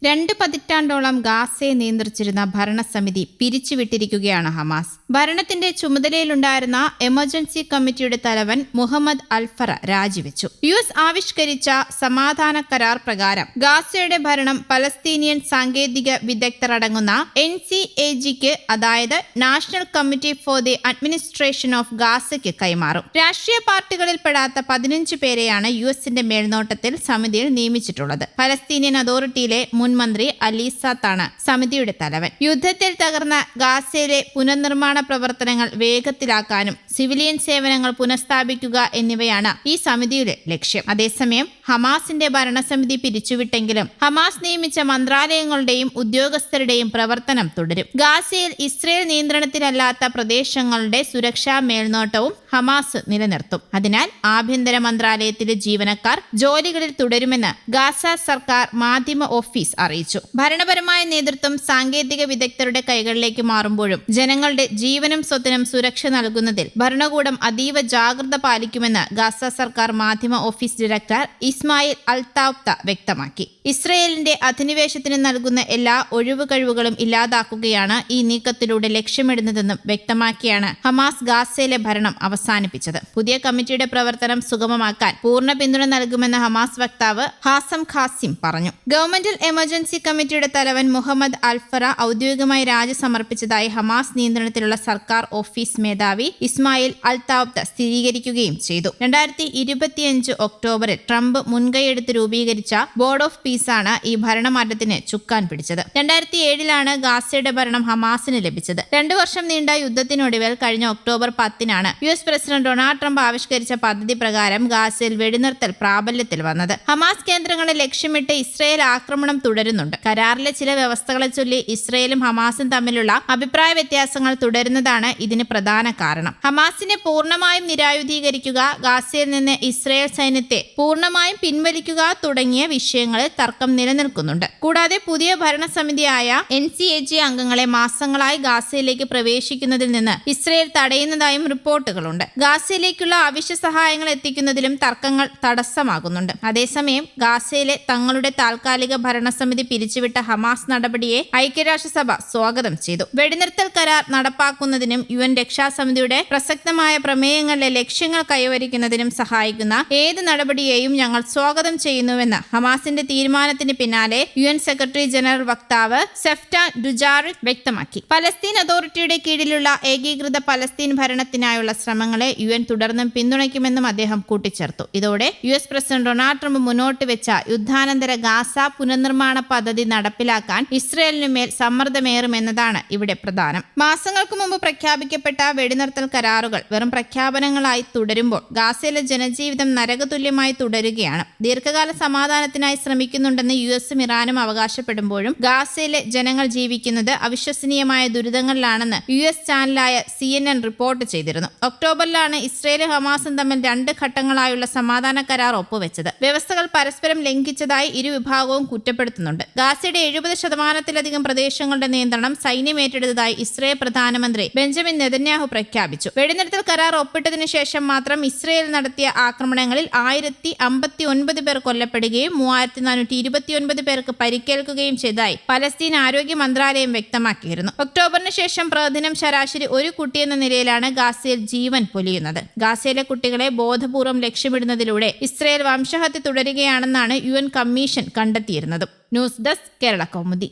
2 പതിറ്റാണ്ടോളം ഗാസയെ നിയന്ത്രിച്ചിരുന്ന ഭരണസമിതി പിരിച്ചുവിട്ടിരിക്കുകയാണ് ഹമാസ്. ഭരണത്തിന്റെ ചുമതലയിലുണ്ടായിരുന്ന എമർജൻസി കമ്മിറ്റിയുടെ തലവൻ മുഹമ്മദ് അൽഫറ രാജിവെച്ചു. US ആവിഷ്കരിച്ച സമാധാന കരാർ പ്രകാരം ഗാസയുടെ ഭരണം പലസ്തീനിയൻ സാങ്കേതിക വിദഗ്ധർ അടങ്ങുന്ന NCAGക്ക്, അതായത് national committee for the administration of ഗാസയ്ക്ക് കൈമാറും. രാഷ്ട്രീയ പാർട്ടികളിൽ പെടാത്ത 15 പേരെയാണ് USന്റെ മേൽനോട്ടത്തിൽ സമിതിയിൽ നിയമിച്ചിട്ടുള്ളത്. പലസ്തീനിയൻ അതോറിറ്റിയിലെ മുൻ മന്ത്രി അലീസാത്താണ് സമിതിയുടെ തലവൻ. യുദ്ധത്തിൽ തകർന്ന ഗാസയിലെ പുനർനിർമ്മാണ പ്രവർത്തനങ്ങൾ വേഗത്തിലാക്കാനും സിവിലിയൻ സേവനങ്ങൾ പുനഃസ്ഥാപിക്കുക എന്നിവയാണ് ഈ സമിതിയുടെ ലക്ഷ്യം. അതേസമയം ഹമാസിന്റെ ഭരണസമിതി പിരിച്ചുവിട്ടെങ്കിലും ഹമാസ് നിയമിച്ച മന്ത്രാലയങ്ങളുടെയും ഉദ്യോഗസ്ഥരുടെയും പ്രവർത്തനം തുടരും. ഗാസയിൽ ഇസ്രയേൽ നിയന്ത്രണത്തിലല്ലാത്ത പ്രദേശങ്ങളുടെ സുരക്ഷാ മേൽനോട്ടവും ഹമാസ് നിലനിർത്തും. അതിനാൽ ആഭ്യന്തര മന്ത്രാലയത്തിലെ ജീവനക്കാർ ജോലികളിൽ തുടരുമെന്ന് ഗാസ സർക്കാർ മാധ്യമ ഓഫീസ് അറിയിച്ചു. ഭരണപരമായ നേതൃത്വം സാങ്കേതിക വിദഗ്ധരുടെ കൈകളിലേക്ക് മാറുമ്പോഴും ജനങ്ങളുടെ ജീവനും സ്വത്തിനും സുരക്ഷ നൽകുന്നതിൽ ഭരണകൂടം അതീവ ജാഗ്രത പാലിക്കുമെന്ന് ഗാസ സർക്കാർ മാധ്യമ ഓഫീസ് ഡയറക്ടർ ഇസ്മായിൽ അൽതാഫ്ത വ്യക്തമാക്കി. ഇസ്രയേലിന്റെ അധിനിവേശത്തിന് നൽകുന്ന എല്ലാ ഒഴിവുകഴിവുകളും ഇല്ലാതാക്കുകയാണ് ഈ നീക്കത്തിലൂടെ ലക്ഷ്യമിടുന്നതെന്നും വ്യക്തമാക്കിയാണ് ഹമാസ് ഗാസയിലെ ഭരണം അവസാനിപ്പിച്ചത്. പുതിയ കമ്മിറ്റിയുടെ പ്രവർത്തനം സുഗമമാക്കാൻ പൂർണ്ണ പിന്തുണ നൽകുമെന്ന് ഹമാസ് വക്താവ് ഹാസം ഖാസിം പറഞ്ഞു. ഗവൺമെന്റൽ എമർജൻസി കമ്മിറ്റിയുടെ തലവൻ മുഹമ്മദ് അൽഫറ ഔദ്യോഗികമായി രാജി സമർപ്പിച്ചതായി ഹമാസ് നിയന്ത്രണത്തിലുള്ള സർക്കാർ ഓഫീസ് മേധാവി ഇസ്മായിൽ അൽതാഫ്ത സ്ഥിരീകരിക്കുകയും ചെയ്തു. 2025 ഒക്ടോബറിൽ ട്രംപ് മുൻകൈയെടുത്ത് രൂപീകരിച്ച ബോർഡ് ഓഫ് പീസാണ് ഈ ഭരണമാറ്റത്തിന് ചുക്കാൻ പിടിച്ചത്. 2007 ഗാസയുടെ ഭരണം ഹമാസിന് ലഭിച്ചത്. 2 വർഷം നീണ്ട യുദ്ധത്തിനൊടുവിൽ കഴിഞ്ഞ October 10 US president Donald Trump ആവിഷ്കരിച്ച പദ്ധതി പ്രകാരം ഗാസയിൽ വെടിനിർത്തൽ പ്രാബല്യത്തിൽ വന്നത്. ഹമാസ് കേന്ദ്രങ്ങളെ ലക്ഷ്യമിട്ട് ഇസ്രയേൽ ആക്രമണം തുടരുന്നുണ്ട്. കരാറിലെ ചില വ്യവസ്ഥകളെ ചൊല്ലി ഇസ്രയേലും ഹമാസും തമ്മിലുള്ള അഭിപ്രായ വ്യത്യാസങ്ങൾ തുടരുന്നതാണ് ഇതിന് പ്രധാന കാരണം. ഹമാസിനെ പൂർണ്ണമായും നിരായുധീകരിക്കുക, ഗാസയിൽ നിന്ന് ഇസ്രയേൽ സൈന്യത്തെ പൂർണ്ണമായും പിൻവലിക്കുക തുടങ്ങിയ വിഷയങ്ങളിൽ തർക്കം നിലനിൽക്കുന്നുണ്ട്. കൂടാതെ പുതിയ ഭരണസമിതിയായ NCAG അംഗങ്ങളെ മാസങ്ങളായി ഗാസയിലേക്ക് പ്രവേശിക്കുന്നതിൽ നിന്ന് ഇസ്രയേൽ തടയുന്നതായും റിപ്പോർട്ടുകളുണ്ട്. ഗാസയിലേക്കുള്ള അവശ്യ സഹായങ്ങൾ എത്തിക്കുന്നതിലും തർക്കങ്ങൾ തടസ്സമാകുന്നുണ്ട്. അതേസമയം ഗാസയിലെ തങ്ങളുടെ താൽക്കാലിക ഭരണസമിതി പിരിച്ചുവിട്ട ഹമാസ് നടപടിയെ ഐക്യരാഷ്ട്രസഭ സ്വാഗതം ചെയ്തു. വെടിനിർത്തൽ കരാർ നടപ്പാക്കുന്നതിനും UN രക്ഷാസമിതിയുടെ പ്രസക്തമായ പ്രമേയങ്ങളിലെ ലക്ഷ്യങ്ങൾ കൈവരിക്കുന്നതിനും സഹായിക്കുന്ന ഏത് നടപടിയെയും ഞങ്ങൾ സ്വാഗതം ചെയ്യുന്നുവെന്ന് ഹമാസിന്റെ തീരുമാനത്തിന് പിന്നാലെ UN സെക്രട്ടറി ജനറൽ വക്താവ് സെഫ്റ്റാൻ ഡുജാറിക് വ്യക്തമാക്കി. പലസ്തീൻ അതോറിറ്റിയുടെ കീഴിലുള്ള ഏകീകൃത പലസ്തീൻ ഭരണത്തിനായുള്ള ശ്രമങ്ങളെ UN തുടർന്നും പിന്തുണയ്ക്കുമെന്നും അദ്ദേഹം കൂട്ടിച്ചേർത്തു. ഇതോടെ US പ്രസിഡന്റ് ഡൊണാൾഡ് ട്രംപ് മുന്നോട്ട് വെച്ച യുദ്ധാനന്തര ഗാസ പുനർനിർമ്മാണ പദ്ധതി നടപ്പിലാക്കാൻ ഇസ്രയേലിനുമേൽ സമ്മർദ്ദമേറുമെന്നതാണ് ഇവിടെ പ്രധാനം. മാസങ്ങൾക്ക് മുമ്പ് പ്രഖ്യാപിക്കപ്പെട്ട വെടിനിർത്തൽ കരാറുകൾ വെറും പ്രഖ്യാപനങ്ങളായി തുടരുമ്പോൾ ഗാസയിലെ ജനജീവിതം നരകതുല്യമായി തുടരുകയാണ്. ദീർഘകാല സമാധാനത്തിനായി ശ്രമിക്കുന്നുണ്ടെന്ന് USഉം ഇറാനും അവകാശപ്പെടുമ്പോഴും ഗാസയിലെ ജനങ്ങൾ ജീവിക്കുന്നത് അവിശ്വസനീയമായ ദുരിതങ്ങളിലാണെന്ന് US ചാനലായ CNN റിപ്പോർട്ട് ചെയ്തിരുന്നു. ഒക്ടോബറിലാണ് ഇസ്രയേലും ഹമാസും തമ്മിൽ 2 ഘട്ടങ്ങളായുള്ള സമാധാന കരാർ ഒപ്പുവെച്ചത്. വ്യവസ്ഥകൾ പരസ്പരം ലംഘിച്ചതായി ഇരു വിഭാഗവും കുറ്റപ്പെടുത്തുന്നുണ്ട്. ഗാസയുടെ 70% പ്രദേശങ്ങളുടെ നിയന്ത്രണം സൈന്യം ഏറ്റെടുത്തതായി ഇസ്രയേൽ പ്രധാനമന്ത്രി ബെഞ്ചമിൻ നെതന്യാഹു പ്രഖ്യാപിച്ചു. വെടിനിർത്തൽ കരാർ ഒപ്പിട്ടതിനു ശേഷം മാത്രം ഇസ്രയേൽ നടത്തിയ ആക്രമണങ്ങളിൽ 1059 പേർ കൊല്ലപ്പെടുകയും 3429 പേർക്ക് പരിക്കേൽക്കുകയും ചെയ്തതായി പലസ്തീൻ ആരോഗ്യ മന്ത്രാലയം വ്യക്തമാക്കിയിരുന്നു. ഒക്ടോബറിന് ശേഷം പ്രതിദിനം ശരാശരി 1 കുട്ടിയെന്ന നിലയിലാണ് ഗാസയിൽ ജീവൻ പൊലിയുന്നത്. ഗാസയിലെ കുട്ടികളെ ബോധപൂർവം ലക്ഷ്യമിടുന്നതിലൂടെ ഇസ്രയേൽ വംശഹത്യ തുടരുകയാണെന്നാണ് UN കമ്മീഷൻ കണ്ടെത്തിയിരുന്നത്. News desk Kerala Kaumudi.